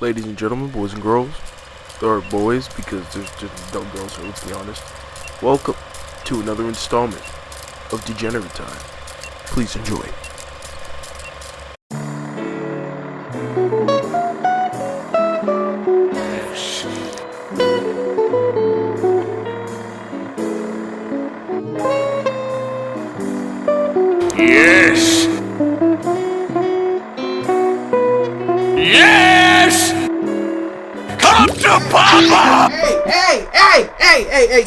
Ladies and gentlemen, boys and girls, there are boys because there's just no girls, so let's be honest. Welcome to another installment of Degenerate Time. Please enjoy. Yes! Yes! Come to Papa! Hey,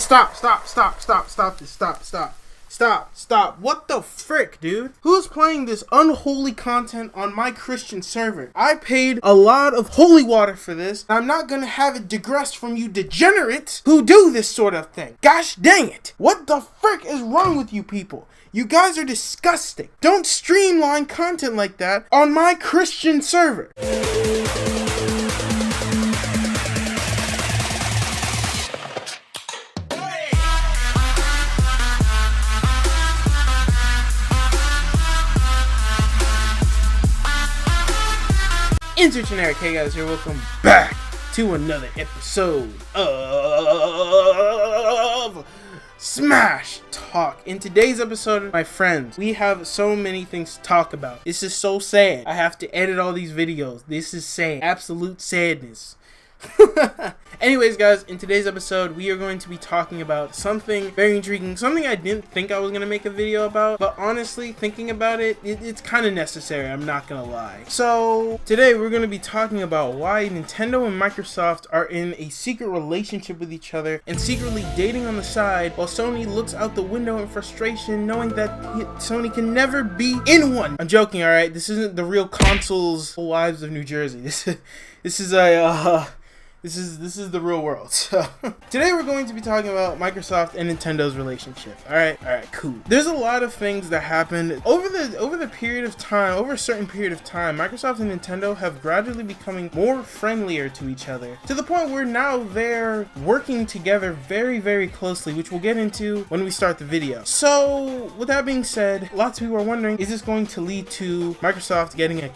stop, what the frick, dude? Who's playing this unholy content on my Christian server? I paid a lot of holy water for this. I'm not gonna have it digress from you degenerates who do this sort of thing. Gosh dang it. What the frick is wrong with you people? You guys are disgusting. Don't streamline content like that on my Christian server. Intergeneric, hey guys, here, welcome back to another episode of Smash Talk. In today's episode, my friends, we have so many things to talk about. This is so sad. I have to edit all these videos. This is sad. Absolute sadness. Anyways, guys, in today's episode, we are going to be talking about something very intriguing, something I didn't think I was going to make a video about, but honestly, thinking about it, it's kind of necessary, I'm not going to lie. So, today we're going to be talking about why Nintendo and Microsoft are in a secret relationship with each other and secretly dating on the side, while Sony looks out the window in frustration, knowing that Sony can never be in one. I'm joking, alright? This isn't the real consoles Wives of New Jersey. This is the real world. So today we're going to be talking about Microsoft and Nintendo's relationship. Alright, cool. There's a lot of things that happened over the period of time, over a certain period of time. Microsoft and Nintendo have gradually becoming more friendlier to each other, to the point where now they're working together very, very closely, which we'll get into when we start the video. So with that being said, lots of people are wondering, is this going to lead to Microsoft getting a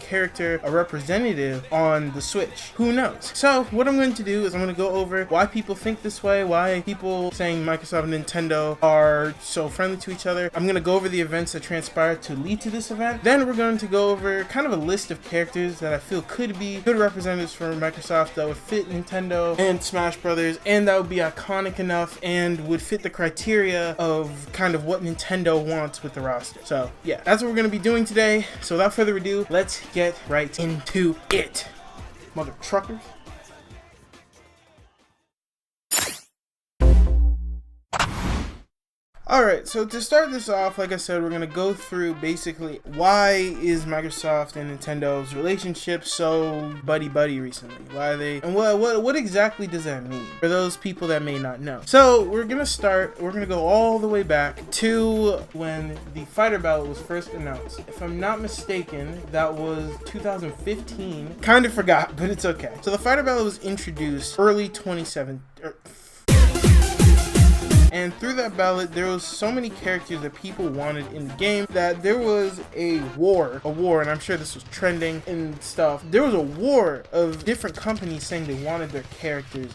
representative on the Switch? Who knows? So what I'm going to do is I'm going to go over why people think this way, why people saying Microsoft and Nintendo are so friendly to each other. I'm going to go over the events that transpired to lead to this event. Then we're going to go over kind of a list of characters that I feel could be good representatives for Microsoft that would fit Nintendo and Smash Brothers, and that would be iconic enough and would fit the criteria of kind of what Nintendo wants with the roster. So yeah, that's what we're going to be doing today. So without further ado, let's get right into it. Mother truckers. Alright, so to start this off, like I said, we're going to go through basically why is Microsoft and Nintendo's relationship so buddy-buddy recently? Why are they, and what exactly does that mean for those people that may not know? So we're going to go all the way back to when the Fighter Ballot was first announced. If I'm not mistaken, that was 2015. Kind of forgot, but it's okay. So the Fighter Ballot was introduced early 2017. And through that ballot, there was so many characters that people wanted in the game that there was a war, and I'm sure this was trending and stuff. There was a war of different companies saying they wanted their characters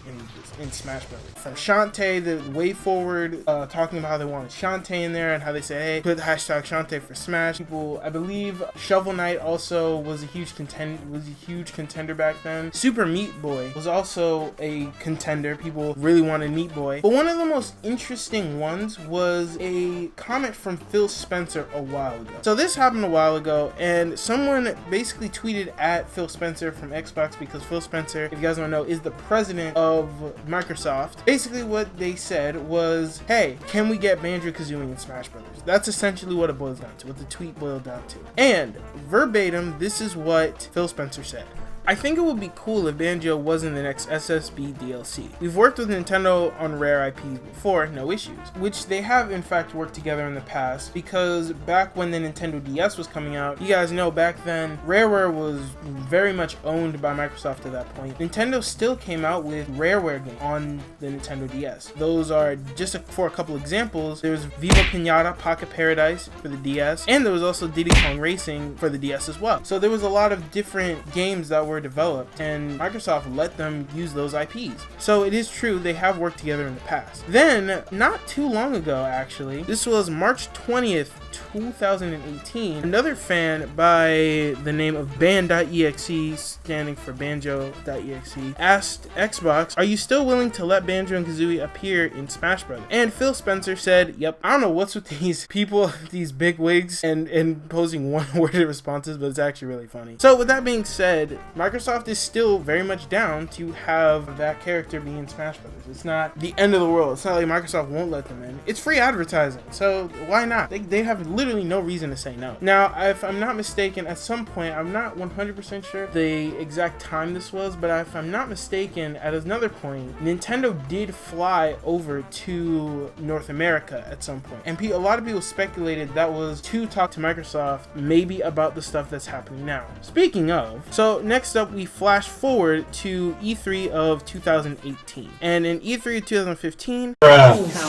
in Smash Bros. From Shantae, the way forward, talking about how they wanted Shantae in there and how they said, hey, put the hashtag Shantae for Smash. People, I believe Shovel Knight also was a huge contender back then. Super Meat Boy was also a contender. People really wanted Meat Boy. But one of the most interesting ones was a comment from Phil Spencer a while ago. So this happened a while ago, and someone basically tweeted at Phil Spencer from Xbox, because Phil Spencer, if you guys don't know, is the president of Microsoft. Basically what they said was, hey, can we get Banjo-Kazooie in Smash Brothers? That's essentially what it boils down to, what the tweet boiled down to. And verbatim, this is what Phil Spencer said. I think it would be cool if Banjo was in the next SSB DLC. We've worked with Nintendo on rare IPs before, no issues, which they have in fact worked together in the past, because back when the Nintendo DS was coming out, you guys know back then, Rareware was very much owned by Microsoft at that point. Nintendo still came out with Rareware games on the Nintendo DS. Those are, just for a couple examples, there's Viva Pinata Pocket Paradise for the DS, and there was also Diddy Kong Racing for the DS as well. So there was a lot of different games that were were developed, and Microsoft let them use those IPs. So it is true, they have worked together in the past. Then, not too long ago actually, this was March 20th, 2018, another fan by the name of Ban.exe, standing for Banjo.exe, asked Xbox, "Are you still willing to let Banjo and Kazooie appear in Smash Bros?" And Phil Spencer said, "Yep." I don't know what's with these people, these big wigs, and posing one-worded responses, but it's actually really funny. So with that being said, Microsoft is still very much down to have that character be in Smash Bros. It's not the end of the world. It's not like Microsoft won't let them in. It's free advertising, so why not? They have literally no reason to say no. Now, if I'm not mistaken, at some point, I'm not 100% sure the exact time this was, but if I'm not mistaken, at another point, Nintendo did fly over to North America at some point. And a lot of people speculated that was to talk to Microsoft, maybe about the stuff that's happening now. Speaking of, so next up, we flash forward to E3 of 2018. And in E3 of 2015,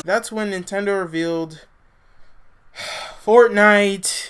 that's when Nintendo revealed Fortnite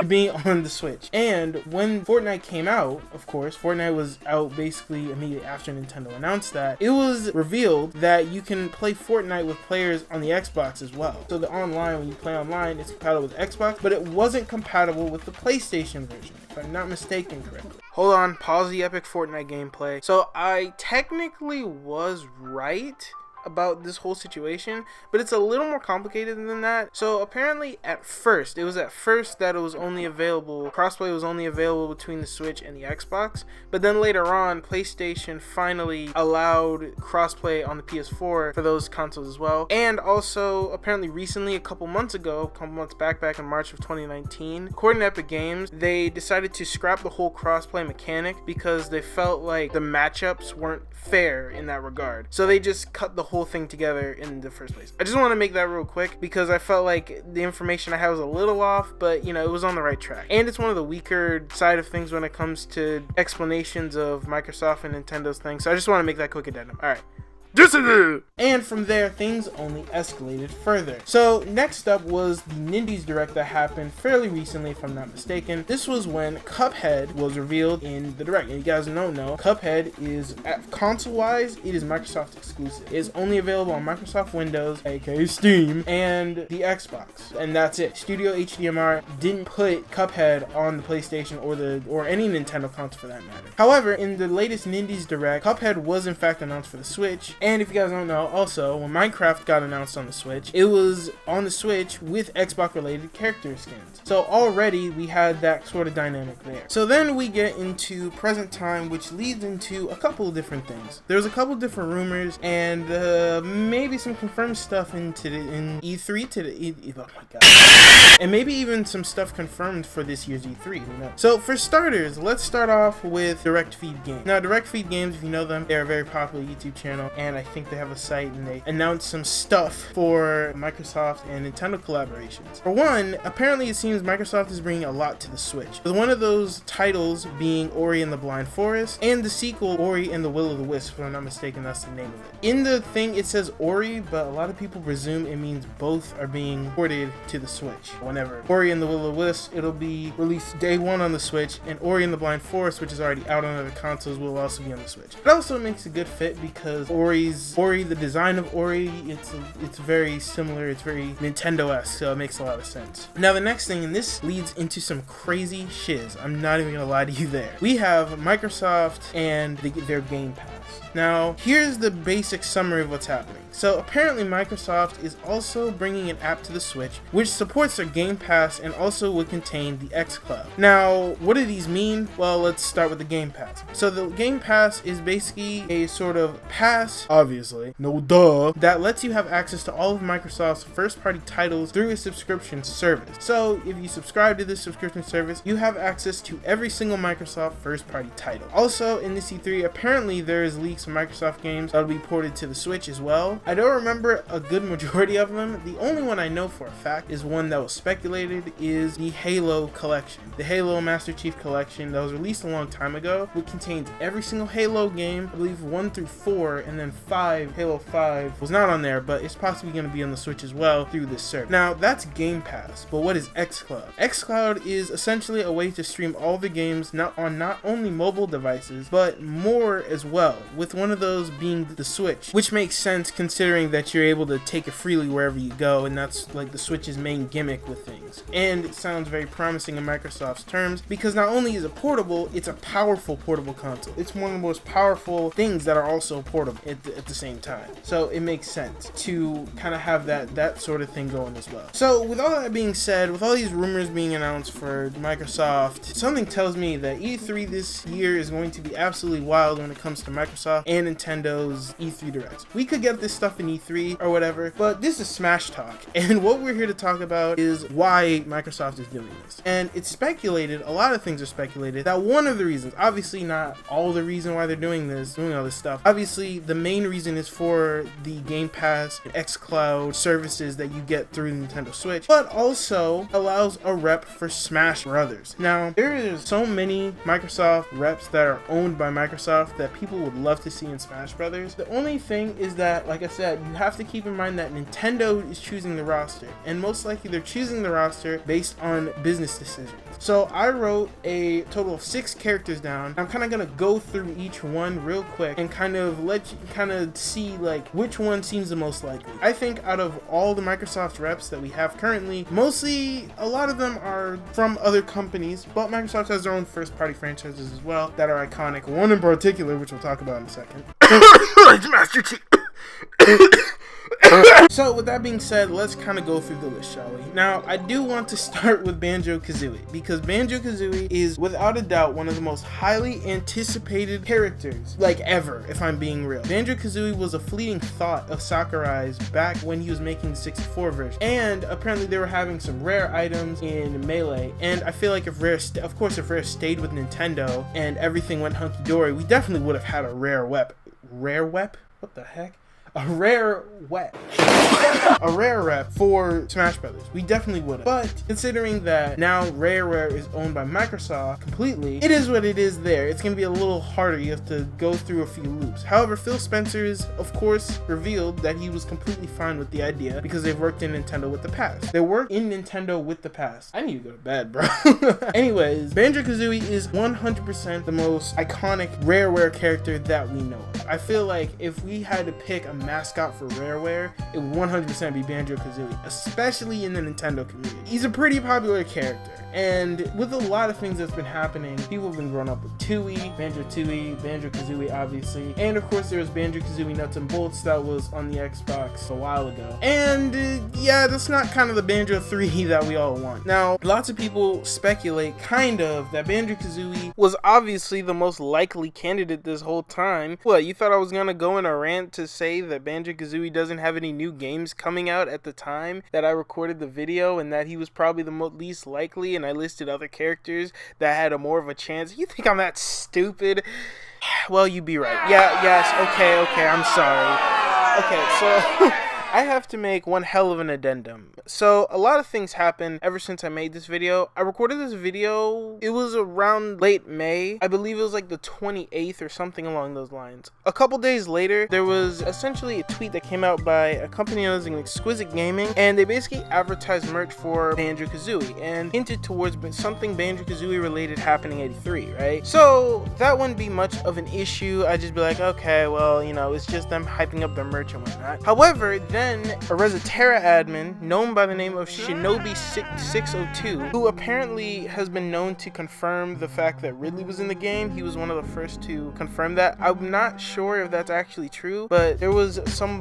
being on the Switch. And when Fortnite came out, of course, Fortnite was out basically immediately after Nintendo announced that, it was revealed that you can play Fortnite with players on the Xbox as well. So the online, when you play online, it's compatible with Xbox, but it wasn't compatible with the PlayStation version, if I'm not mistaken correctly. Hold on, pause the epic Fortnite gameplay. So I technically was right about this whole situation, but it's a little more complicated than that. So apparently at first that it was only available, crossplay was only available between the Switch and the Xbox, but then later on PlayStation finally allowed crossplay on the PS4 for those consoles as well. And also apparently recently, a couple months back in March of 2019, according to Epic Games, they decided to scrap the whole crossplay mechanic because they felt like the matchups weren't fair in that regard. So they just cut the whole thing together in the first place. I just want to make that real quick because I felt like the information I had was a little off, but you know, it was on the right track. And it's one of the weaker side of things when it comes to explanations of Microsoft and Nintendo's things. So I just want to make that quick addendum. All right. And from there, things only escalated further. So next up was the Nindies Direct that happened fairly recently, if I'm not mistaken. This was when Cuphead was revealed in the Direct. And you guys don't know, Cuphead is, console-wise, it is Microsoft exclusive. It is only available on Microsoft Windows, aka Steam, and the Xbox. And that's it. Studio HDMI didn't put Cuphead on the PlayStation or any Nintendo console for that matter. However, in the latest Nindies Direct, Cuphead was in fact announced for the Switch. And if you guys don't know, also, when Minecraft got announced on the Switch, it was on the Switch with Xbox-related character skins. So already, we had that sort of dynamic there. So then we get into present time, which leads into a couple of different things. There's a couple different rumors, and maybe some confirmed stuff in E3 oh my god. And maybe even some stuff confirmed for this year's E3, who knows? So for starters, let's start off with Direct Feed Games. Now, Direct Feed Games, if you know them, they're a very popular YouTube channel, and I think they have a site and they announced some stuff for Microsoft and Nintendo collaborations. For one, apparently it seems Microsoft is bringing a lot to the Switch. With one of those titles being Ori and the Blind Forest, and the sequel Ori and the Will of the Wisp, if I'm not mistaken, that's the name of it. In the thing it says Ori, but a lot of people presume it means both are being ported to the Switch. Whenever Ori and the Will of the Wisp, it'll be released day one on the Switch, and Ori and the Blind Forest, which is already out on other consoles, will also be on the Switch. It also makes a good fit because Ori, the design of Ori, it's very similar, it's very Nintendo-esque, so it makes a lot of sense. Now the next thing, and this leads into some crazy shiz, I'm not even gonna lie to you there. We have Microsoft and their Game Pass. Now, here's the basic summary of what's happening. So apparently Microsoft is also bringing an app to the Switch which supports their Game Pass and also would contain the XCloud. Now, what do these mean? Well, let's start with the Game Pass. So the Game Pass is basically a sort of pass, obviously, no duh, that lets you have access to all of Microsoft's first-party titles through a subscription service. So if you subscribe to this subscription service, you have access to every single Microsoft first-party title. Also, in this E3, apparently there's rumors, leaks of Microsoft games that'll be ported to the Switch as well. I don't remember a good majority of them. The only one I know for a fact is one that was speculated, is the Halo collection. The Halo Master Chief collection that was released a long time ago, which contains every single Halo game, I believe 1 through 4, and then 5, Halo 5 was not on there, but it's possibly going to be on the Switch as well through this service. Now, that's Game Pass, but what is XCloud? XCloud is essentially a way to stream all the games not only mobile devices, but more as well, with one of those being the Switch, which makes sense considering that you're able to take it freely wherever you go, and that's like the Switch's main gimmick with things. And it sounds very promising in Microsoft's terms, because not only is it portable, it's a powerful portable console. It's one of the most powerful things that are also portable at the same time. So it makes sense to kind of have that sort of thing going as well. So with all that being said, with all these rumors being announced for Microsoft, something tells me that E3 this year is going to be absolutely wild when it comes to Microsoft and Nintendo's E3 Directs. We could get this stuff in E3 or whatever, but this is Smash Talk, and what we're here to talk about is why Microsoft is doing this. And it's speculated, a lot of things are speculated, that one of the reasons, obviously not all the reason why they're doing all this stuff, obviously the main reason is for the Game Pass and XCloud services that you get through the Nintendo Switch, but also allows a rep for Smash Brothers. Now, there is so many Microsoft reps that are owned by Microsoft that people would love to see in Smash Brothers. The only thing is that, like I said, you have to keep in mind that Nintendo is choosing the roster, and most likely they're choosing the roster based on business decisions. So I wrote a total of 6 characters down. I'm kind of gonna go through each one real quick and kind of let you kind of see like which one seems the most likely. I think out of all the Microsoft reps that we have currently, mostly a lot of them are from other companies, but Microsoft has their own first-party franchises as well that are iconic. One in particular, which we'll talk about in a second. Master Chief. So with that being said, let's kind of go through the list, shall we? Now, I do want to start with Banjo-Kazooie, because Banjo-Kazooie is without a doubt one of the most highly anticipated characters, like ever, if I'm being real. Banjo-Kazooie was a fleeting thought of Sakurai's back when he was making the 64 version, and apparently they were having some rare items in Melee, and I feel like if Rare stayed with Nintendo and everything went hunky-dory, we definitely would have had a rare rep? What the heck? A rare rep for Smash Brothers. We definitely would have. But considering that now Rare is owned by Microsoft completely, it is what it is there. It's going to be a little harder. You have to go through a few loops. However, Phil Spencer's, of course, revealed that he was completely fine with the idea because they've worked in Nintendo with the past. They work in Nintendo with the past. I need to go to bed, bro. Anyways, Banjo-Kazooie is 100% the most iconic Rareware character that we know of. I feel like if we had to pick a mascot for Rareware, it would 100% be Banjo-Kazooie, especially in the Nintendo community. He's a pretty popular character, and with a lot of things that's been happening, people have been growing up with Tooie, Banjo-Kazooie obviously, and of course there was Banjo-Kazooie Nuts and Bolts that was on the Xbox a while ago. And yeah, that's not kind of the Banjo 3 that we all want. Now, lots of people speculate kind of that Banjo-Kazooie was obviously the most likely candidate this whole time. What, you thought I was gonna go in a rant to say that Banjo-Kazooie doesn't have any new games coming out at the time that I recorded the video, and that he was probably the least likely, and I listed other characters that had more of a chance? You think I'm that stupid? Well, you'd be right. Yes, okay, I'm sorry. Okay, so I have to make one hell of an addendum. So a lot of things happened ever since I made this video. I recorded this video, it was around late May. I believe it was like the 28th or something along those lines. A couple days later, there was essentially a tweet that came out by a company known as Exquisite Gaming, and they basically advertised merch for Banjo-Kazooie and hinted towards something Banjo-Kazooie related happening at E3, right? So that wouldn't be much of an issue. I'd just be like, okay, well, you know, it's just them hyping up their merch and whatnot. However, then a Resetera admin known by the name of Shinobi602, who apparently has been known to confirm the fact that Ridley was in the game. He was one of the first to confirm that. I'm not sure if that's actually true, but there was some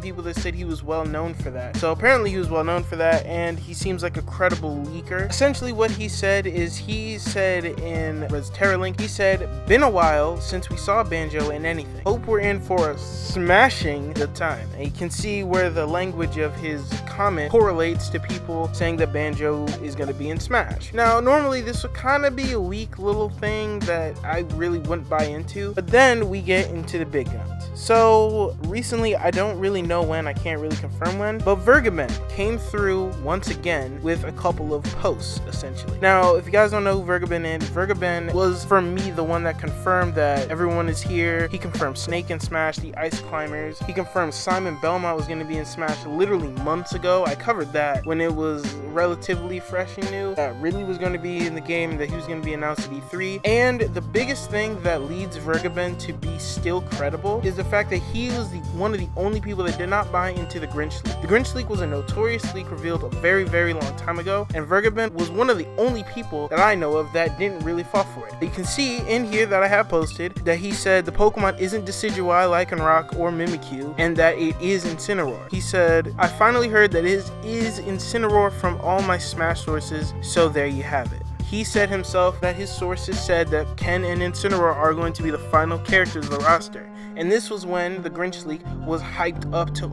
people that said he was well known for that. So apparently he was well known for that, and he seems like a credible leaker. Essentially what he said is, he said in Resetera link, he said, "Been a while since we saw Banjo in anything. Hope we're in for a smashing good time." And you can see where the language of his comment correlates to people saying that Banjo is going to be in Smash. Now, normally this would kind of be a weak little thing that I really wouldn't buy into, but then we get into the big guns. So recently, I don't really know when, I can't really confirm when, but Vergaben came through once again with a couple of posts, essentially. Now, if you guys don't know who Vergaben is, Vergaben was, for me, the one that confirmed that everyone is here. He confirmed Snake in Smash, the Ice Climbers. He confirmed Simon Belmont was going to be in Smash literally months ago. I covered that when it was relatively fresh and new, that really was going to be in the game, that he was going to be announced at E3. And the biggest thing that leads Vergaben to be still credible is the fact that he was one of the only people that did not buy into the Grinch leak. The Grinch leak was a notorious leak revealed a very, very long time ago, and Vergaben was one of the only people that I know of that didn't really fall for it. You can see in here that I have posted that he said the Pokemon isn't Decidueye, Lycanroc, or Mimikyu, and that it is Incineroar. He said, I finally heard that it is Incineroar from all my Smash sources, so there you have it. He said himself that his sources said that Ken and Incineroar are going to be the final characters of the roster. And this was when the Grinch leak was hyped up to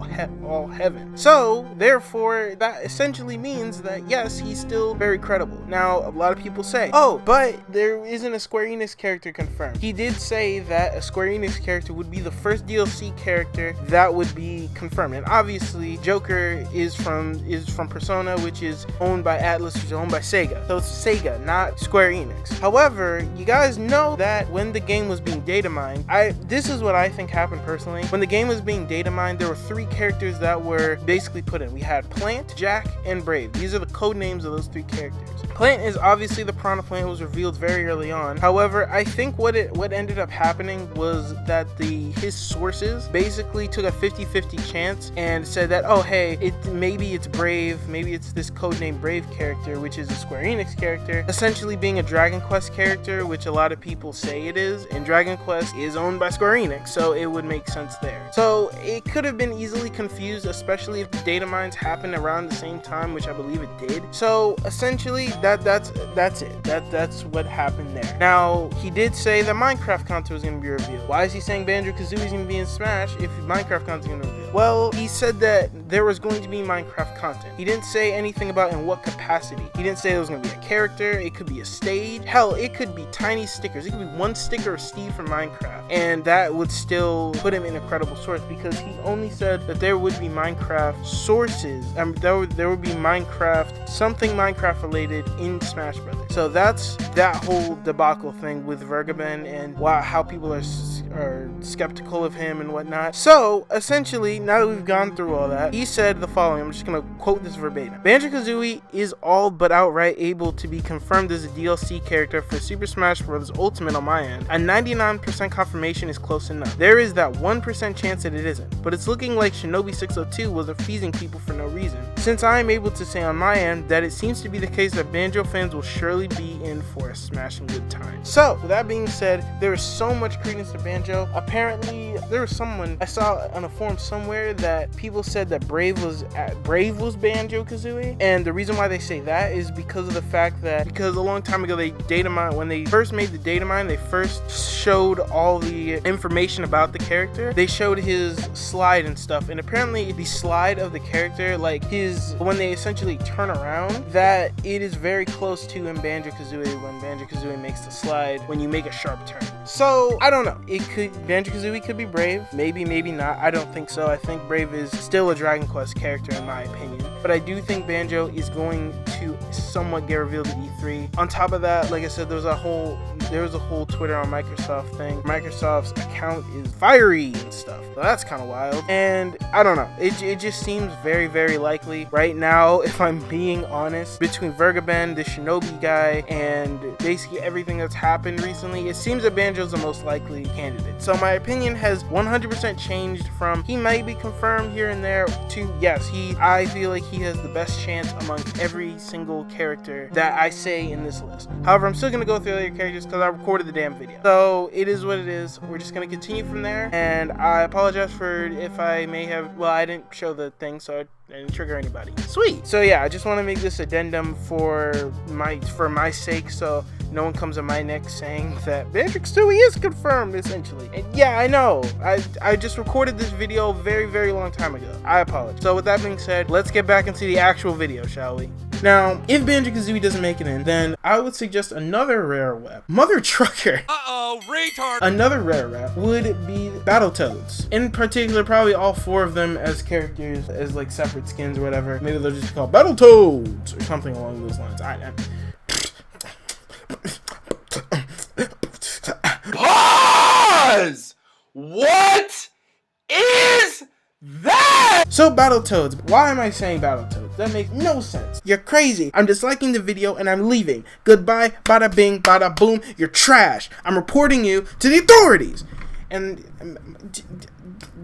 all heaven. So, therefore, that essentially means that yes, he's still very credible. Now, a lot of people say, oh, but there isn't a Square Enix character confirmed. He did say that a Square Enix character would be the first DLC character that would be confirmed. And obviously, Joker is from Persona, which is owned by Atlus, which is owned by Sega. So it's Sega, not Square Enix. However, you guys know that when the game was being data mined, this is what I think happened personally. When the game was being data mined, there were 3 characters that were basically put in. We had Plant, Jack, and Brave. These are the code names of those 3 characters. Plant is obviously the Piranha Plant, was revealed very early on. However, I think what ended up happening was that his sources basically took a 50-50 chance and said that, oh hey, maybe it's Brave, maybe it's this codename Brave character, which is a Square Enix character, essentially being a Dragon Quest character, which a lot of people say it is, and Dragon Quest is owned by Square Enix, so it would make sense there. So it could have been easily confused, especially if the data mines happened around the same time, which I believe it did. So essentially, that's it. That's what happened there. Now, he did say that Minecraft content was going to be revealed. Why is he saying Banjo-Kazooie is going to be in Smash if Minecraft content is going to be revealed? Well, he said that there was going to be Minecraft content. He didn't say anything about in what capacity. He didn't say it was going to be a character, it could be a stage, hell, it could be tiny stickers. It could be one sticker of Steve from Minecraft, and that would still put him in a credible source, because he only said that there would be Minecraft sources, there would be something Minecraft related in Smash Brothers. So that's that whole debacle thing with Vergaben and how people are skeptical of him and whatnot. So essentially, now that we've gone through all that, he said the following. I'm just gonna quote this verbatim. Banjo-Kazooie is all but outright able to be confirmed as a DLC character for Super Smash Bros. Ultimate on my end. A 99% confirmation is close enough. There is that 1% chance that it isn't, but it's looking like Shinobi 602 was appeasing people for no reason, since I am able to say on my end that it seems to be the case that Banjo fans will surely be in for a smashing good time. So, with that being said, there is so much credence to Banjo. Apparently, there was someone I saw on a forum somewhere that people said that Brave was Banjo-Kazooie, and the reason why they say that is because of the fact that a long time ago when they first made the data mine, they first showed all the information about the character. They showed his slide and stuff, and apparently the slide of the character, like when they essentially turn around, that it is very close to in Banjo-Kazooie when Banjo-Kazooie makes the slide when you make a sharp turn. So I don't know, Banjo-Kazooie could be Brave, maybe not. I don't think so. I think Brave is still a Dragon Quest character in my opinion, but I do think Banjo is going to somewhat get revealed at E3. On top of that, like I said, there was a whole Twitter on Microsoft thing. Microsoft's account is fiery and stuff. So that's kind of wild. And I don't know. It just seems very, very likely right now, if I'm being honest, between Vergaben, the Shinobi guy, and basically everything that's happened recently, it seems that Banjo's the most likely candidate. So my opinion has 100% changed from he might be confirmed here and there to yes, I feel like he has the best chance among every single character that I say in this list. However, I'm still going to go through other characters because I recorded the damn video. So it is what it is. We're just gonna continue from there, and I apologize for if I may have, well, I didn't show the thing, so I didn't trigger anybody. Sweet. So yeah, I just want to make this addendum for my sake, so no one comes on my neck saying that Banjo-Kazooie is confirmed, essentially. And yeah, I know. I just recorded this video a very, very long time ago. I apologize. So with that being said, let's get back into the actual video, shall we? Now, if Banjo-Kazooie doesn't make it in, then I would suggest another rare rep. Mother Trucker. Uh-oh, retard. Another rare rep would be Battletoads. In particular, probably all 4 of them as characters, as like separate skins or whatever. Maybe they'll just be called Battletoads or something along those lines. Pause! What is that? So Battletoads, why am I saying Battletoads? That makes no sense. You're crazy. I'm disliking the video and I'm leaving. Goodbye, bada bing, bada boom. You're trash. I'm reporting you to the authorities. And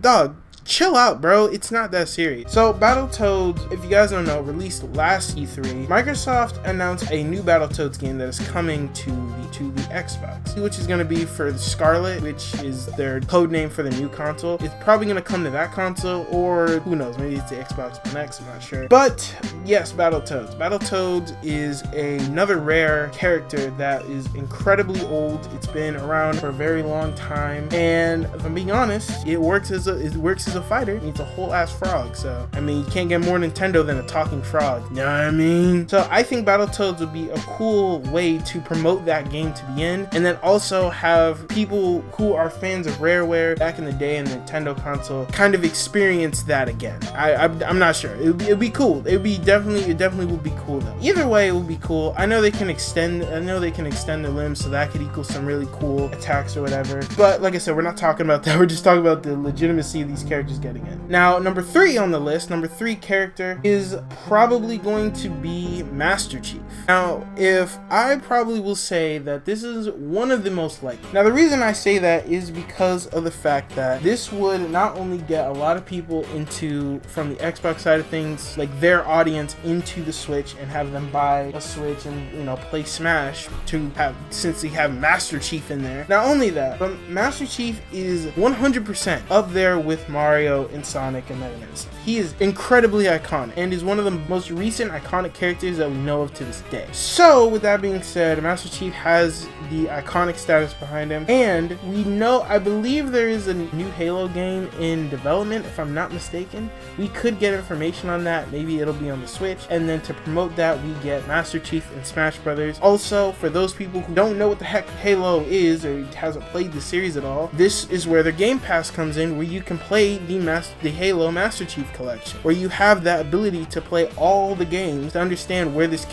dog, chill out, bro. It's not that serious. So Battletoads, if you guys don't know, released last E3. Microsoft announced a new Battletoads game that is coming to the Xbox, which is going to be for the Scarlet, which is their code name for the new console. It's probably going to come to that console, or who knows, maybe it's the Xbox One X, I'm not sure. But yes, Battletoads. Battletoads is another rare character that is incredibly old. It's been around for a very long time, and if I'm being honest, it works as a fighter. It's a whole ass frog, so I mean, you can't get more Nintendo than a talking frog, you know what I mean? So I think Battletoads would be a cool way to promote that game to be in, and then also have people who are fans of Rareware back in the day in the Nintendo console kind of experience that again. I'm not sure. It'd be cool. It definitely would be cool though. Either way, it would be cool. I know they can extend their limbs, so that could equal some really cool attacks or whatever. But like I said, we're not talking about that. We're just talking about the legitimacy of these characters getting in. Now, number 3 on the list, number 3 character is probably going to be Master Chief. Now, if I probably will say that this is one of the most likely. Now, the reason I say that is because of the fact that this would not only get a lot of people into, from the Xbox side of things, like their audience into the Switch and have them buy a Switch and, you know, play Smash to have, since they have Master Chief in there. Not only that, but Master Chief is 100% up there with Mario and Sonic and Mega Man. He is incredibly iconic and is one of the most recent iconic characters that we know of to this day. So with that being said, Master Chief has the iconic status behind him, and we know, I believe there is a new Halo game in development, if I'm not mistaken. We could get information on that. Maybe it'll be on the Switch, and then to promote that, we get Master Chief and Smash Brothers. Also, for those people who don't know what the heck Halo is or hasn't played the series at all, this is where their Game Pass comes in, where you can play the Halo Master Chief collection, where you have that ability to play all the games to understand who this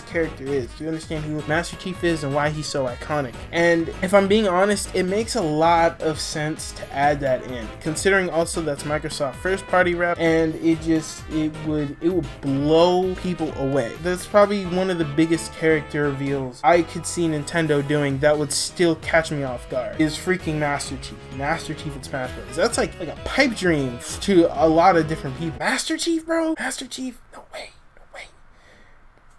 character is, to understand who Master Chief is and why he's so iconic. And if I'm being honest, it makes a lot of sense to add that in, considering also that's Microsoft first party rep, and it would blow people away. That's probably one of the biggest character reveals I could see Nintendo doing that would still catch me off guard, is freaking Master Chief and Smash Bros. That's like a pipe dream to a lot of different people. Master Chief, bro? Master Chief? No way.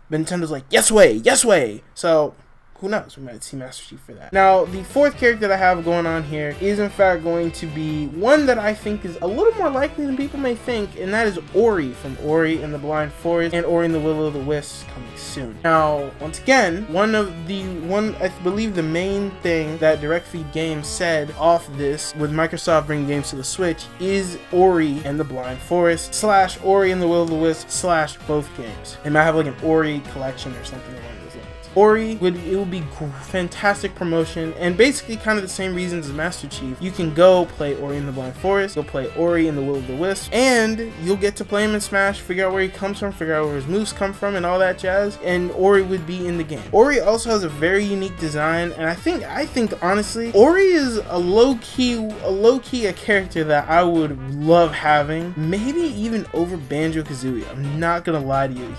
But Nintendo's like, yes way. So who knows? We might see Master Chief for that. Now, the 4th character that I have going on here is in fact going to be one that I think is a little more likely than people may think, and that is Ori from Ori and the Blind Forest and Ori and the Will of the Wisps coming soon. Now, once again, I believe the main thing that Direct Feed Games said off this with Microsoft bringing games to the Switch is Ori and the Blind Forest / Ori and the Will of the Wisps / both games. They might have like an Ori collection or something along those lines. Ori would be fantastic promotion, and basically kind of the same reasons as Master Chief. You can go play Ori in the Blind Forest, go play Ori in the Will of the Wisp, and you'll get to play him in Smash, figure out where he comes from, figure out where his moves come from, and all that jazz. And Ori would be in the game. Ori also has a very unique design, and I think honestly, Ori is a low-key a character that I would love having, maybe even over Banjo-Kazooie. I'm not gonna lie to you.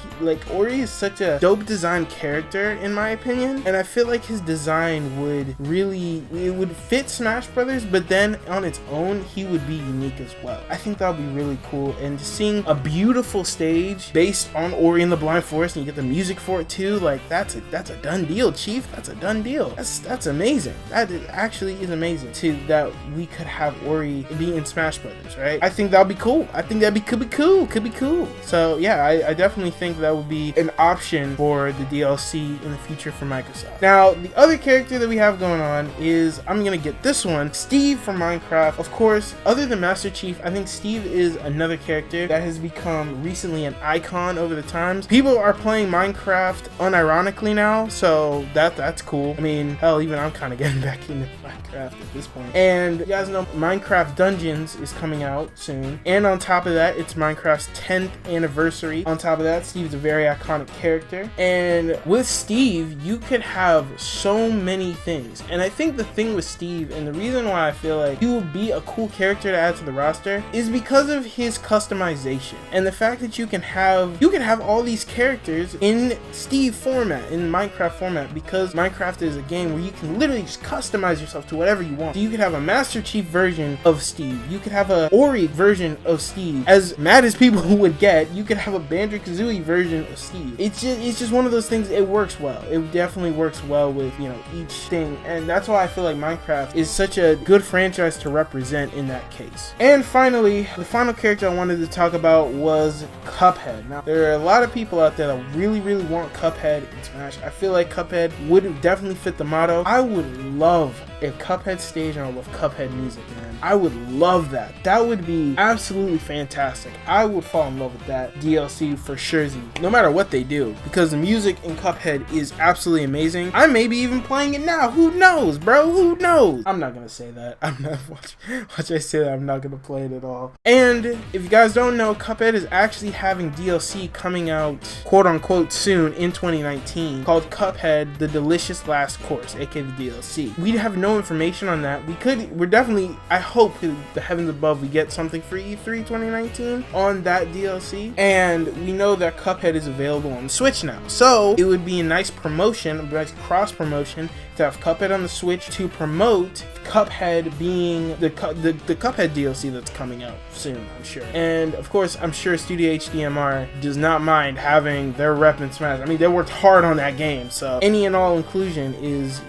Ori is such a dope design character, in my opinion, and I feel like his design would fit Smash Brothers, but then on its own, he would be unique as well. I think that would be really cool, and just seeing a beautiful stage based on Ori and the Blind Forest, and you get the music for it too, like that's a done deal, Chief. That's a done deal. That's amazing. That actually is amazing too, that we could have Ori be in Smash Brothers, right? I think that'd be cool. I think could be cool. So yeah, I definitely think that would be an option for the DLC in the future for Microsoft. Now, the other character that we have going on is, I'm gonna get this one, Steve from Minecraft. Of course, other than Master Chief, I think Steve is another character that has become recently an icon over the times. People are playing Minecraft unironically now, so that's cool. I mean, hell, even I'm kind of getting back into Minecraft at this point. And you guys know Minecraft Dungeons is coming out soon, and on top of that, it's Minecraft's 10th anniversary. On top of that, Steve's a very iconic character, and with Steve, you could have so many things. And I think the thing with Steve, and the reason why I feel like he would be a cool character to add to the roster, is because of his customization and the fact that you can have all these characters in Steve format, in Minecraft format, because Minecraft is a game where you can literally just customize yourself to whatever you want. So you could have a Master Chief version of Steve, you could have a Ori version of Steve. As mad as people would get, you could have a Banjo-Kazooie version of Steve. It's just one of those things. It works well. It definitely works well with, you know, each thing, and that's why I feel like Minecraft is such a good franchise to represent in that case. And finally, the final character I wanted to talk about was Cuphead. Now, there are a lot of people out there that really want Cuphead in Smash. I feel like Cuphead would definitely fit the motto. I would love a Cuphead stage, and I love Cuphead music, man. I would love that. That would be absolutely fantastic. I would fall in love with that DLC for sure, no matter what they do, because the music in Cuphead is absolutely amazing. I may be even playing it now. Who knows, bro? Who knows? I'm not gonna say that. I'm not watch I say that. I'm not gonna play it at all. And if you guys don't know, Cuphead is actually having DLC coming out, quote unquote, soon in 2019, called Cuphead: The Delicious Last Course, aka the DLC. We have no information on that. We're definitely, I hope to the heavens above we get something for E3 2019 on that DLC. And we know that Cuphead is available on the Switch now, so it would be a nice promotion, a nice cross promotion, to have Cuphead on the Switch to promote Cuphead being the Cuphead DLC that's coming out soon, I'm sure. And of course, I'm sure Studio HDMR does not mind having their rep in Smash. I mean, they worked hard on that game, so any and all inclusion is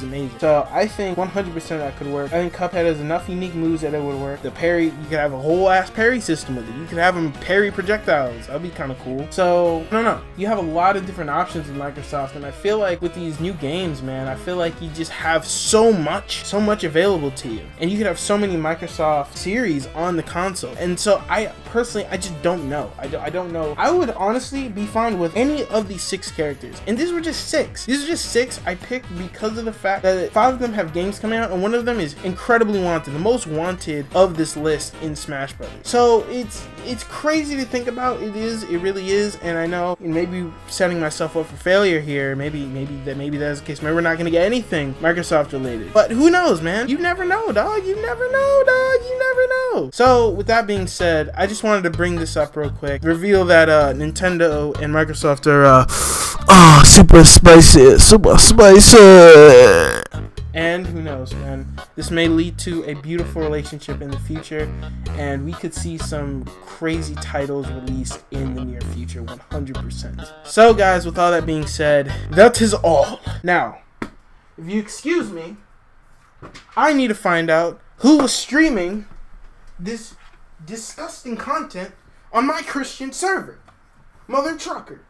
amazing. So I think 100% that could work. I think Cuphead has enough unique moves that it would work. The parry, you could have a whole ass parry system with it. You could have them parry projectiles. That'd be kind of cool. So no, you have a lot of different options with Microsoft, and I feel like with these new games, man, I feel like you just have so much available to you, and you could have so many Microsoft series on the console. And so I personally, I just don't know. I don't know. I would honestly be fine with any of these 6 characters, and these were just 6. These are just 6 I picked because of the fact that 5 of them have games coming out, and one of them is incredibly wanted, the most wanted of this list in Smash Brothers. So it's crazy to think about. It really is, and I know maybe setting myself up for failure here. Maybe that's the case. Maybe we're not gonna get anything Microsoft related, but who knows, man? You never know, dog. You never know. So with that being said, I just wanted to bring this up real quick, reveal that Nintendo and Microsoft are super spicy. And who knows, man, this may lead to a beautiful relationship in the future, and we could see some crazy titles released in the near future, 100%. So guys, with all that being said, that is all. Now, if you excuse me, I need to find out who was streaming this disgusting content on my Christian server. Mother trucker.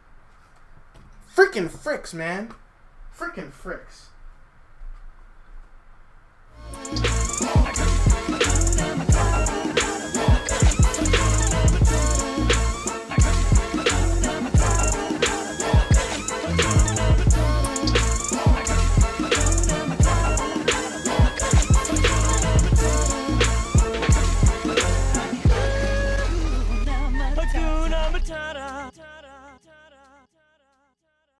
Freaking fricks, man. Freaking fricks.